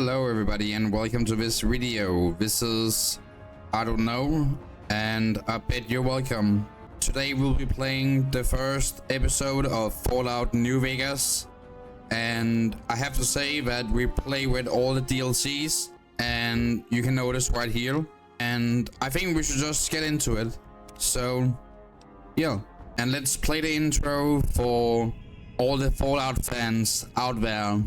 Hello everybody and welcome to this video. This is I don't know and I bet you're welcome. Today we'll be playing the first episode of Fallout New Vegas, and I have to say that we play with all the DLCs, and you can notice right here, and I think we should just get into it. So yeah, and let's play the intro for all the Fallout fans out there.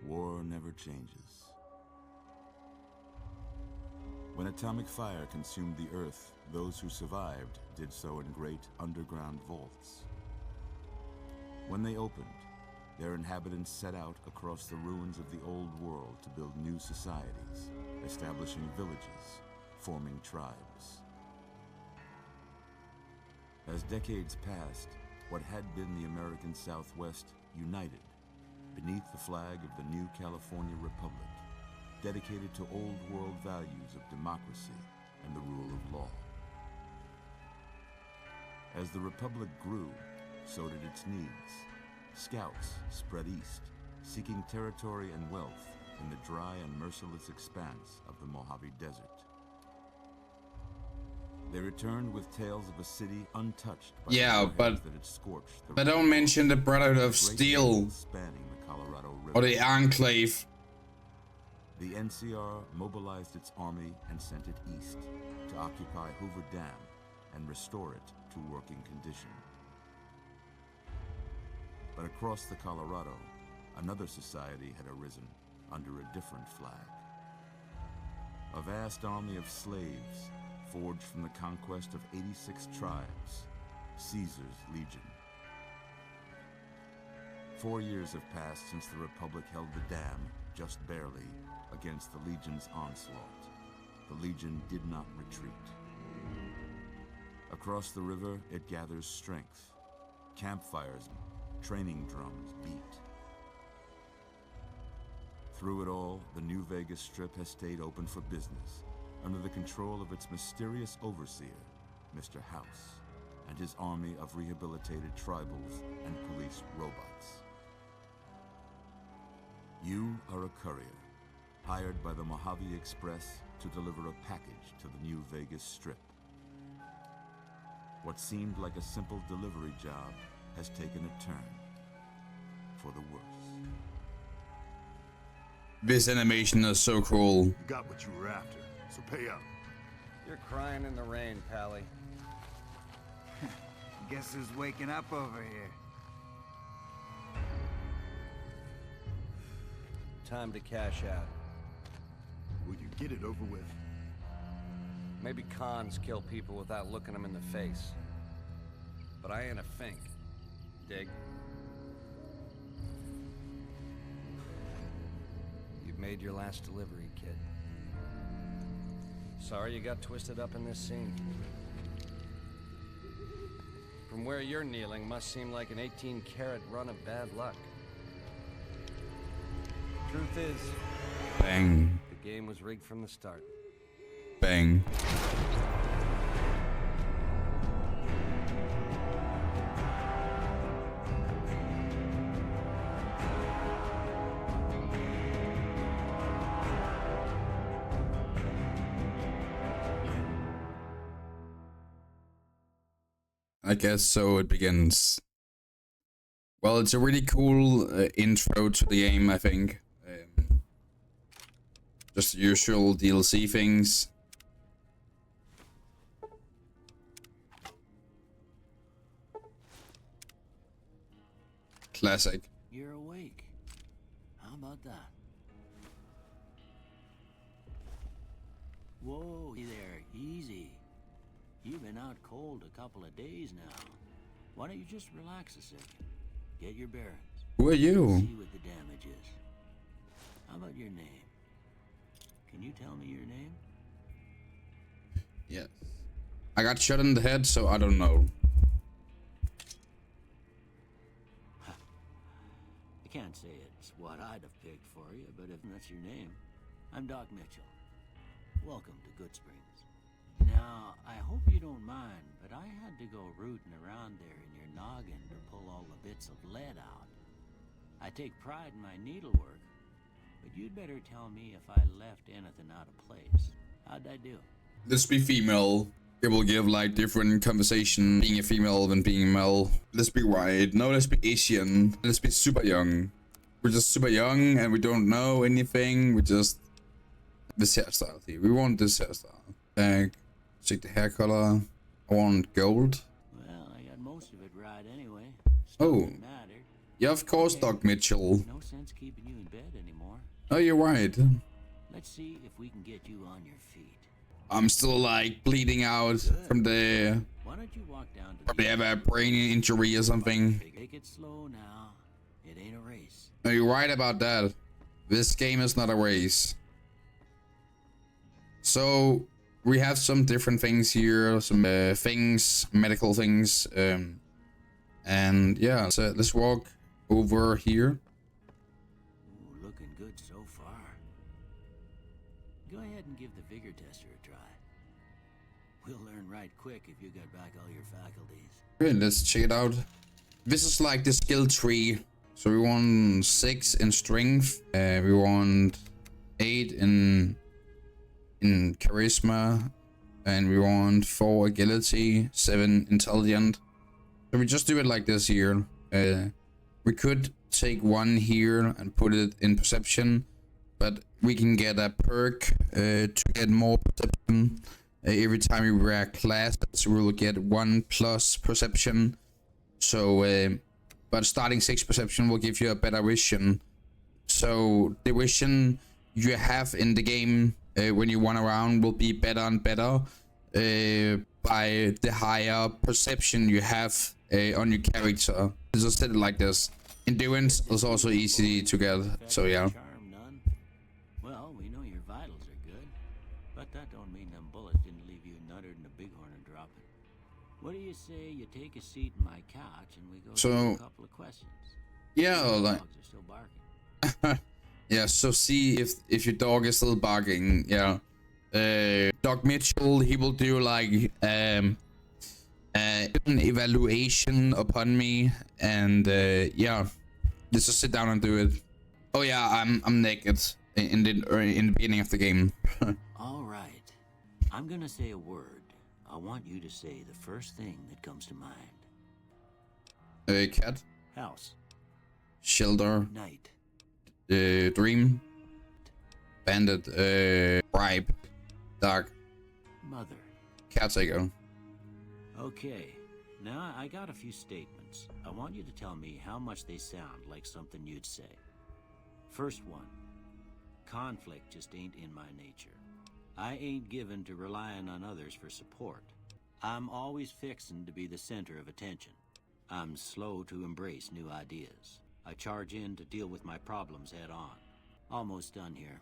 War never changes. When atomic fire consumed the Earth, those who survived did so in great underground vaults. When they opened, their inhabitants set out across the ruins of the old world to build new societies, establishing villages, forming tribes. As decades passed, what had been the American Southwest united beneath the flag of the new California Republic, dedicated to old world values of democracy and the rule of law. As the Republic grew, so did its needs. Scouts spread east, seeking territory and wealth in the dry and merciless expanse of the Mojave Desert. They returned with tales of a city untouched by the fires that had scorched the but don't mention the Brotherhood of Steel spanning the Colorado River. or the Enclave. The NCR mobilized its army and sent it east to occupy Hoover Dam and restore it to working condition. But across the Colorado, another society had arisen under a different flag. A vast army of slaves forged from the conquest of 86 tribes, Caesar's Legion. 4 years have passed since the Republic held the dam, just barely, against the Legion's onslaught. The Legion did not retreat. Across the river, it gathers strength. Campfires, training drums beat. Through it all, the New Vegas Strip has stayed open for business, under the control of its mysterious overseer, Mr. House, and his army of rehabilitated tribals and police robots. You are a courier, hired by the Mojave Express to deliver a package to the New Vegas Strip. What seemed like a simple delivery job has taken a turn for the worse. This animation is so cool. You got what you were after, so pay up. You're crying in the rain, Pally. Guess who's waking up over here? Time to cash out. Will you get it over with? Maybe cons kill people without looking them in the face. But I ain't a fink. Dig? You've made your last delivery, kid. Sorry you got twisted up in this scene. From where you're kneeling must seem like an 18-carat run of bad luck. Truth is, Bang. the game was rigged from the start. Bang. I guess so. It begins. Well, it's a really cool intro to the game, I think. Just the usual DLC things. Classic. You're awake. How about that? Whoa, there, easy. You've been out cold a couple of days now. Why don't you just relax a second? Get your bearings. Who are you? See what the damage is. How about your name? Can you tell me your name? Yes. I got shot in the head, so I don't know. I can't say it's what I'd have picked for you, but if that's your name, I'm Doc Mitchell. Welcome to Good Springs. Now, I hope you don't mind, but I had to go rooting around there in your noggin to pull all the bits of lead out. I take pride in my needlework, but you'd better tell me if I left anything out of place. How'd I do? Let's be female. It will give like different conversation being a female than being male. Let's be white. No, let's be Asian. Let's be super young. We're just super young and we don't know anything. We just this hairstyle here. We want this hairstyle. Check the hair color. I want gold. Well, I got most of it right anyway. Oh. Doesn't matter. Yeah, of course, Okay. Doc Mitchell. No sense keeping you in bed anymore. Oh, you're right. Let's see if we can get you on your feet. I'm still like bleeding out from the Why don't you walk down to probably have a brain injury or something. Take it slow now. It ain't a race. No, you're right about that. This game is not a race. So we have some different things here, some things, medical things, and yeah. So let's walk over here. Ooh, looking good so far. Go ahead and give the vigor tester a try. We'll learn right quick if you got back all your faculties. Okay, let's check it out. This is like the skill tree. So we want 6 in strength. We want 8 in charisma, and we want 4 agility, 7 intelligent. So we just do it like this here. We could take 1 here and put it in perception, but we can get a perk to get more perception. Every time we wear classes, we will get 1 plus perception. So, but starting 6 perception will give you a better vision. So the vision you have in the game when you run around will be better and better by the higher perception you have on your character. Just said it like this. Endurance is also easy to get. So yeah. Charm none. Well, we know your vitals are good, but that don't mean them bullets didn't leave you nuttered in a bighorn and dropping. What do you say you take a seat in my couch and we go through a couple of questions? Yeah, The like dogs are still barking. yeah. So see if your dog is still barking. Yeah. Doc Mitchell, he will do like an evaluation upon me, and yeah, let's just sit down and do it. Oh yeah, I'm naked in the beginning of the game. All right. I'm gonna say a word. I want you to say the first thing that comes to mind. Cat, House. shelter, Night. dream, bandit, bribe, dark, Mother. caretaker. Okay. Now I got a few statements. I want you to tell me how much they sound like something you'd say. First one. Conflict just ain't in my nature. I ain't given to relying on others for support. I'm always fixin' to be the center of attention. I'm slow to embrace new ideas. I charge in to deal with my problems head on. Almost done here.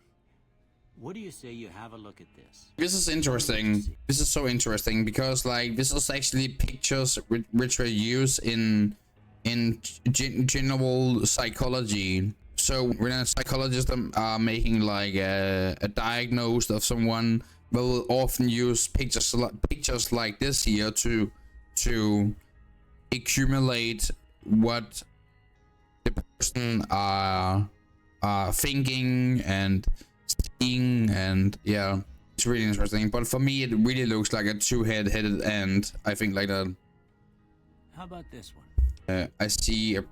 What do you say you have a look at this? This is interesting. This is so interesting because like this is actually pictures which were used in general psychology. So when a psychologist are making like a diagnosis of someone, will often use pictures like this here to accumulate what the person are thinking and seeing, and yeah, it's really interesting. But for me, it really looks like a two-headed ant. I think like that. How about this one? I see a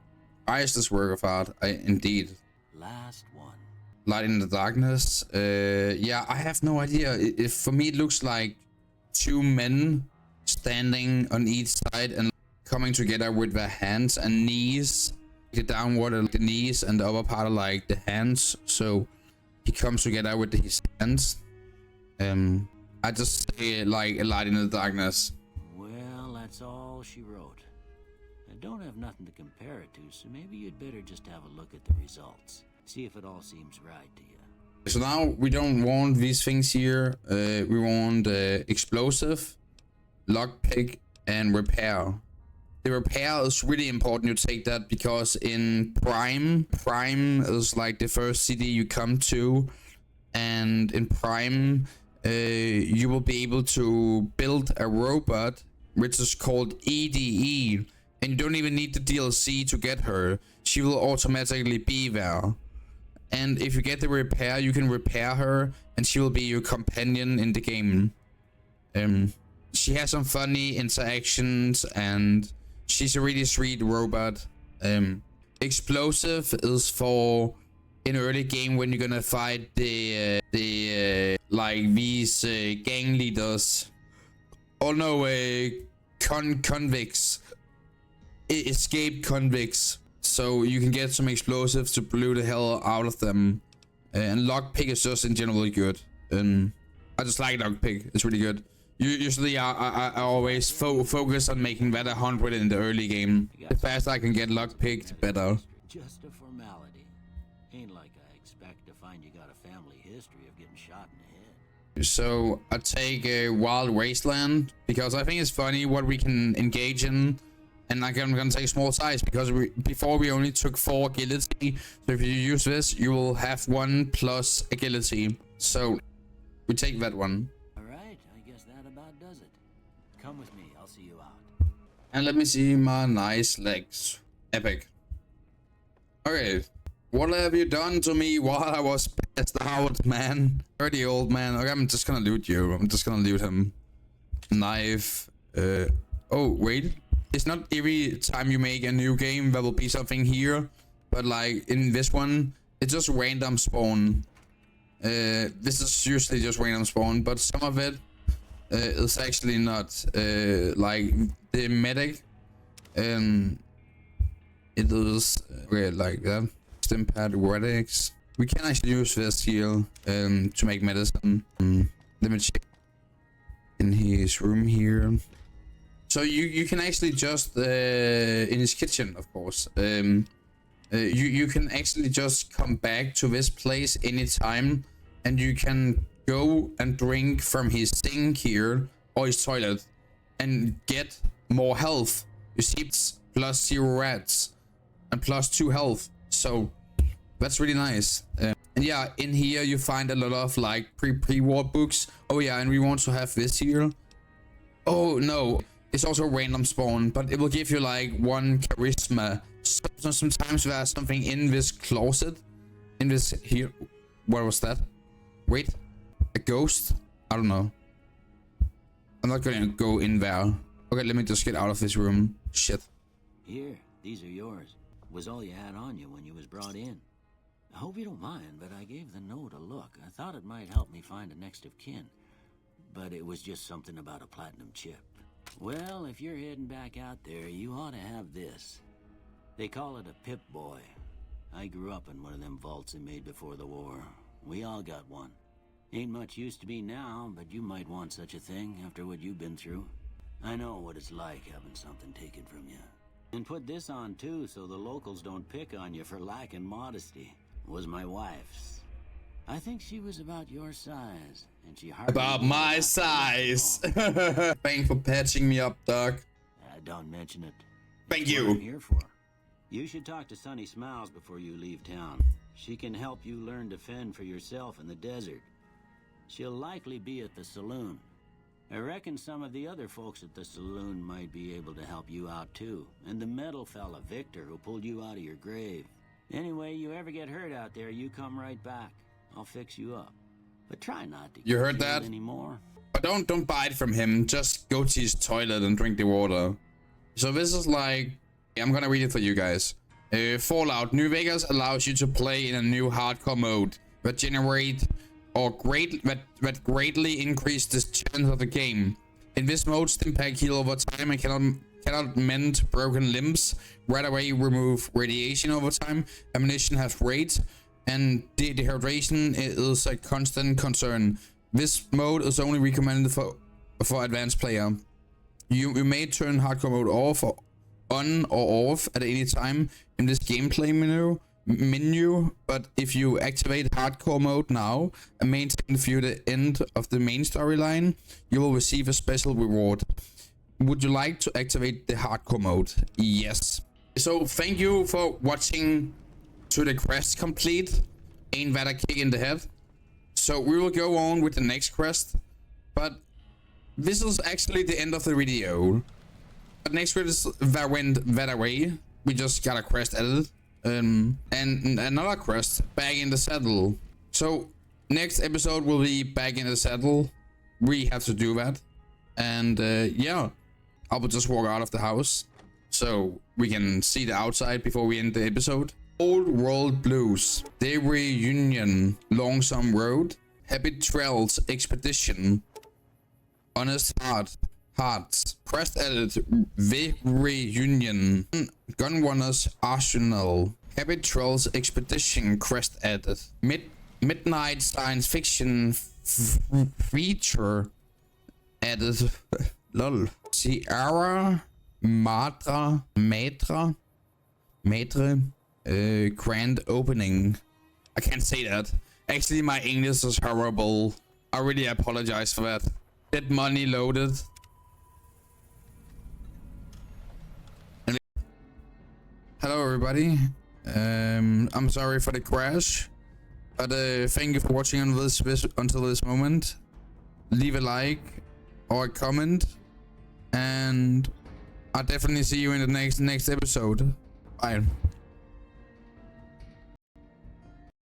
priceless work of art. Indeed. Last one. Light in the darkness. Yeah, I have no idea. For me, it looks like two men standing on each side and coming together with their hands and knees. The downward are like the knees and the upper part are like the hands. So he comes together with his hands. I just say like a light in the darkness. Well, that's all she wrote. I don't have nothing to compare it to, so maybe you'd better just have a look at the results. See if it all seems right to you. So now we don't want these things here. We want explosive, lockpick, and repair. The repair is really important you take that because in Prime is like the first city you come to, and in Prime you will be able to build a robot which is called EDE, and you don't even need the DLC to get her. She will automatically be there. And if you get the repair, you can repair her and she will be your companion in the game. She has some funny interactions and she's a really sweet robot. Explosive is for in early game when you're gonna fight like these gang leaders. Oh no, convicts. Escaped convicts. So you can get some explosives to blow the hell out of them. And lockpick is just in general good. And I just like lockpick. It's really good. Usually I always focus on making that 100 in the early game. The faster I can get lockpick, the better. Just a formality. Ain't like I expect to find you got a family history of getting shot in the head. So I take a Wild Wasteland because I think it's funny what we can engage in. And I'm gonna take small size because before we only took 4 agility. So if you use this, you will have 1 plus agility. So we take that one. All right, I guess that about does it. Come with me, I'll see you out. And let me see my nice legs. Epic. Okay, what have you done to me while I was passed out, man? Dirty old man. Okay, I'm just gonna loot you. I'm just gonna loot him. Knife. Oh, wait. It's not every time you make a new game there will be something here, but like in this one, it's just random spawn. This is usually just random spawn, but some of it is actually not. Like the medic, it is like that. Stimpad relics. We can actually use this here to make medicine. Let me check in his room here. So you can actually just in his kitchen, of course. You can actually just come back to this place anytime, and you can go and drink from his sink here or his toilet, and get more health. You see, it's plus 0 rats and plus 2 health. So that's really nice. And yeah, in here you find a lot of like pre-war books. Oh yeah, and we want to have this here. Oh no. It's also random spawn, but it will give you like 1 charisma. So sometimes there's something in this closet. In this here. What was that? Wait. A ghost? I don't know. I'm not gonna go in there. Okay, let me just get out of this room. Shit. Here, these are yours. Was all you had on you when you was brought in. I hope you don't mind, but I gave the note a look. I thought it might help me find a next of kin. But it was just something about a platinum chip. Well, if you're heading back out there, you ought to have this. They call it a Pip-Boy. I grew up in one of them vaults they made before the war. We all got one. Ain't much use to me now, but you might want such a thing after what you've been through. I know what it's like having something taken from you. And put this on too, so the locals don't pick on you for lacking modesty. Was my wife's. I think she was about your size, and she hardly... About my size! Thanks for patching me up, Doc. Don't mention it. Thank It's you. what I'm here for. You should talk to Sunny Smiles before you leave town. She can help you learn to fend for yourself in the desert. She'll likely be at the saloon. I reckon some of the other folks at the saloon might be able to help you out too. And the metal fella, Victor, who pulled you out of your grave. Anyway, you ever get hurt out there, you come right back. I'll fix you up. But try not to You get heard killed that? anymore. But don't buy it from him. Just go to his toilet and drink the water. So this is like, I'm gonna read it for you guys. Fallout New Vegas allows you to play in a new hardcore mode that greatly increase the challenge of the game. In this mode, Stimpack heal over time and cannot mend broken limbs. Right away, remove radiation over time. Ammunition has weight, and dehydration is a constant concern. This mode is only recommended for advanced player. You may turn hardcore mode off or on or off at any time in this gameplay menu, but if you activate hardcore mode now and maintain through the end of the main storyline, you will receive a special reward. Would you like to activate the hardcore mode? Yes. So thank you for watching to the quest complete. Ain't that a kick in the head? So we will go on with the next quest, but this is actually the end of the video. But next quest that went that away. We just got a quest added. And another quest, back in the saddle. So next episode will be back in the saddle. We have to do that. And yeah, I will just walk out of the house so we can see the outside before we end the episode. Old World Blues, Day Reunion, Lonesome Road, Happy Trails Expedition, Honest Hearts, Quest Edit, The Reunion, Gunrunners Arsenal, Happy Trails Expedition Quest Edit, Midnight Science Fiction Feature Edit, lol, Sierra Madre, Grand Opening. I can't say that. Actually, my English is horrible. I really apologize for that. Dead money loaded. Hello everybody. I'm sorry for the crash, but thank you for watching until this moment. Leave a like or a comment, and I'll definitely see you in the next episode. Bye.